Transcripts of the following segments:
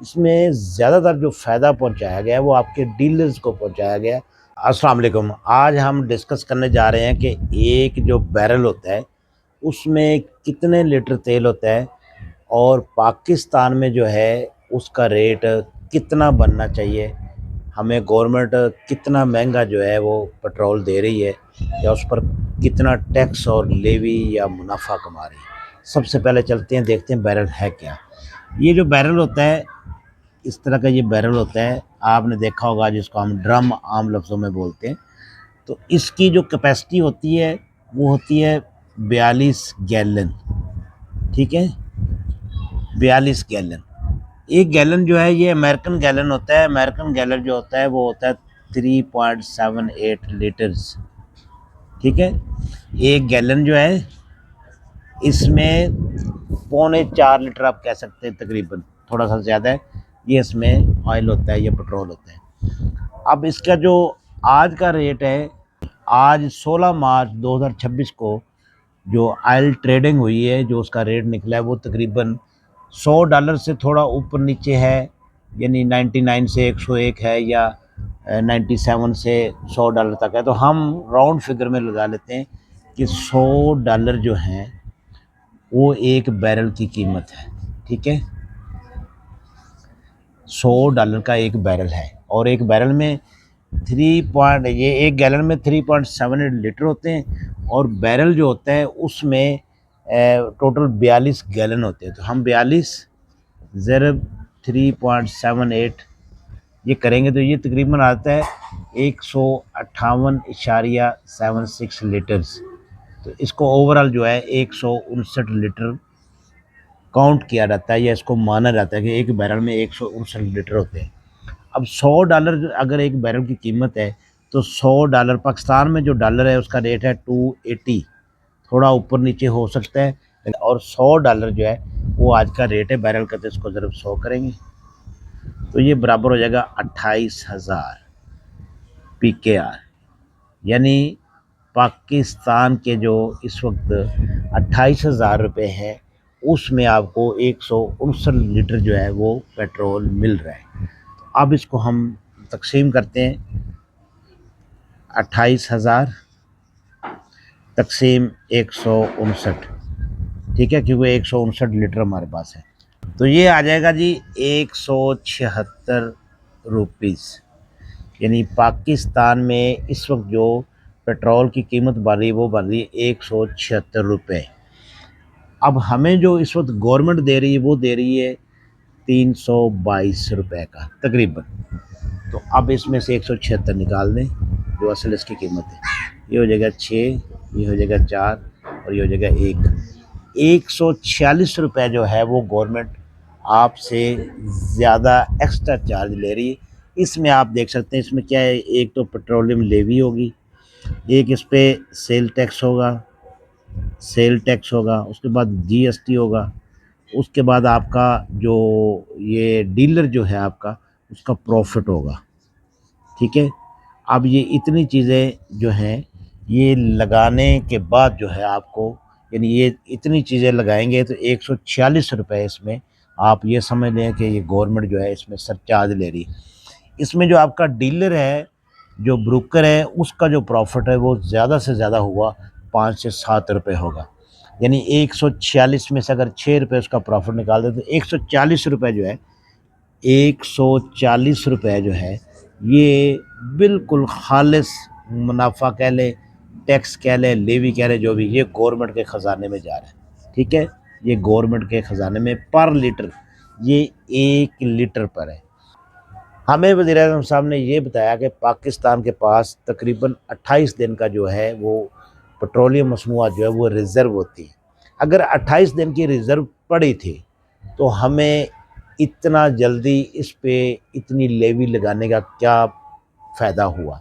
इसमें ज़्यादातर जो फ़ायदा पहुँचाया गया है वो आपके डीलर्स को पहुँचाया गया है। अस्सलाम वालेकुम। आज हम डिस्कस करने जा रहे हैं कि एक जो बैरल होता है उसमें कितने लीटर तेल होता है और पाकिस्तान में जो है उसका रेट कितना बनना चाहिए। हमें गवर्नमेंट कितना महंगा जो है वो पेट्रोल दे रही है या उस पर कितना टैक्स और लेवी या मुनाफा कमा रही है। सबसे पहले चलते हैं, देखते हैं बैरल है क्या। ये जो बैरल होता है, इस तरह का ये बैरल होता है, आपने देखा होगा, जिसको हम ड्रम आम लफ्ज़ों में बोलते हैं। तो इसकी जो कैपेसिटी होती है वो होती है 42 गैलन। ठीक है, 42 गैलन। एक गैलन जो है ये अमेरिकन गैलन होता है। अमेरिकन गैलन जो होता है वो होता है 3.78 लीटर्स। ठीक है, एक गैलन जो है इसमें 3.25 लीटर आप कह सकते हैं, तकरीबन थोड़ा सा ज़्यादा है। ये इसमें ऑयल होता है, ये पेट्रोल होता है। अब इसका जो आज का रेट है, आज 16 मार्च 2026 को जो ऑयल ट्रेडिंग हुई है, जो उसका रेट निकला है वो तकरीबन $100 से थोड़ा ऊपर नीचे है, यानी 99 से 101 है या 97 से $100 तक है। तो हम राउंड फिगर में लगा लेते हैं कि $100 जो हैं वो एक बैरल की कीमत है। ठीक है, $100 का एक बैरल है और एक बैरल में ये एक गैलन में 3.78 लीटर होते हैं और बैरल जो होता है उसमें टोटल 42 गैलन होते हैं। तो हम 42 ज़रब 3.78 ये करेंगे तो ये तकरीबन आता है 158.76 लीटर्स। तो इसको ओवरऑल जो है 159 लीटर काउंट किया जाता है या इसको माना जाता है कि एक बैरल में 159 लीटर होते हैं। अब $100 अगर एक बैरल की कीमत है तो $100 पाकिस्तान में जो डॉलर है उसका रेट है 280, थोड़ा ऊपर नीचे हो सकता है। और $100 जो है वो आज का रेट है बैरल का। तो इसको ज़रा 100 करेंगे तो ये बराबर हो जाएगा 28,000 PKR। यानी पाकिस्तान के जो इस वक्त 28,000 रुपये हैं उसमें आपको 159 लीटर जो है वो पेट्रोल मिल रहा है। अब इसको हम तकसीम करते हैं, 28,000 तकसीम 159। ठीक है, क्योंकि 159 लीटर हमारे पास है तो ये आ जाएगा जी 176 रुपीज़। यानी पाकिस्तान में इस वक्त जो पेट्रोल की कीमत बढ़ रही है वो बढ़ रही है 176 रुपये। अब हमें जो इस वक्त गवर्नमेंट दे रही है वो दे रही है 322 रुपये का तकरीबन। तो अब इसमें से 176 निकाल दें जो असल इसकी कीमत है। ये हो जाएगा 6, ये हो जाएगा 4 और ये हो जाएगा 146 रुपये जो है वो गवर्नमेंट आपसे ज़्यादा एक्स्ट्रा चार्ज ले रही है। इसमें आप देख सकते हैं इसमें क्या है, एक तो पेट्रोलियम लेवी होगी, एक इस पर सेल टैक्स होगा, उसके बाद जीएसटी होगा, उसके बाद आपका जो ये डीलर जो है आपका उसका प्रॉफिट होगा। ठीक है, अब ये इतनी चीज़ें जो हैं ये लगाने के बाद जो है आपको, यानी ये इतनी चीज़ें लगाएंगे तो 146 रुपये इसमें आप ये समझ लें कि ये गवर्नमेंट जो है इसमें सरचार्ज ले रही है। इसमें जो आपका डीलर है, जो ब्रोकर है, उसका जो प्रॉफिट है वो ज़्यादा से ज़्यादा हुआ 5 से 7 रुपये होगा। यानी 146 में से अगर 6 रुपये उसका प्रॉफिट निकाल दे तो 140 रुपये जो है, 140 रुपये जो है ये बिल्कुल खालिस मुनाफा कह ले, टैक्स कह ले, लेवी कह ले, जो भी, ये गवर्नमेंट के ख़जाने में जा रहा है। ठीक है, ये गवर्नमेंट के ख़जाने में पर लीटर, ये 1 लीटर पर है। हमें वज़ीर-ए-आज़म साहब ने ये बताया कि पाकिस्तान के पास तकरीबन 28 दिन का जो है वो पेट्रोलियम मसनूआत जो है वो रिज़र्व होती है। अगर 28 दिन की रिज़र्व पड़ी थी तो हमें इतना जल्दी इस पे इतनी लेवी लगाने का क्या फ़ायदा हुआ,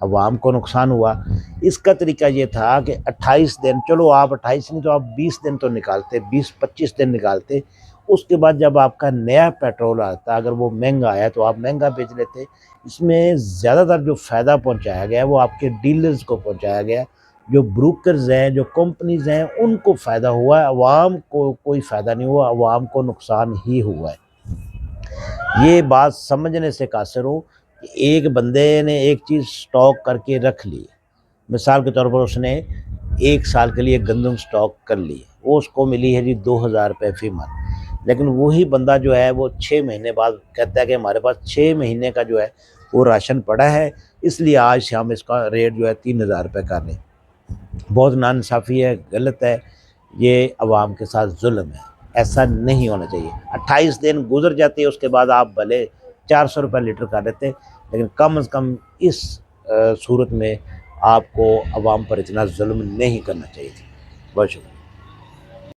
अवाम को नुकसान हुआ। इसका तरीका ये था कि 28 दिन, चलो आप 28 नहीं तो आप 20 दिन तो निकालते, 20-25 दिन निकालते। उसके बाद जब आपका नया पेट्रोल आता, अगर वो महंगा आया तो आप महंगा बेच लेते। इसमें ज़्यादातर जो फ़ायदा पहुंचाया गया वो आपके डीलर्स को पहुंचाया गया। जो ब्रोकर्स हैं, जो कंपनीज हैं, उनको फ़ायदा हुआ है, अवाम को कोई फ़ायदा नहीं हुआ, अवाम को नुकसान ही हुआ है। ये बात समझने से कासिर हूँ कि एक बंदे ने एक चीज़ स्टॉक करके रख ली, मिसाल के तौर पर उसने 1 साल के लिए गंदम स्टॉक कर ली, वो उसको मिली है जी 2000 रुपये फ़ी मंथ। लेकिन वही बंदा जो है वो 6 महीने बाद कहता है कि हमारे पास 6 महीने का जो है वो राशन पड़ा है, इसलिए आज से हम इसका रेट जो है 3000 रुपये कर लें। बहुत नाइंसाफ़ी है, गलत है, ये अवाम के साथ ज़ुल्म है, ऐसा नहीं होना चाहिए। 28 दिन गुज़र जाते हैं, उसके बाद आप भले 400 रुपये लीटर कर लेते, लेकिन कम से कम इस सूरत में आपको अवाम पर इतना ज़ुल्म नहीं करना चाहिए। बहुत शुक्रिया।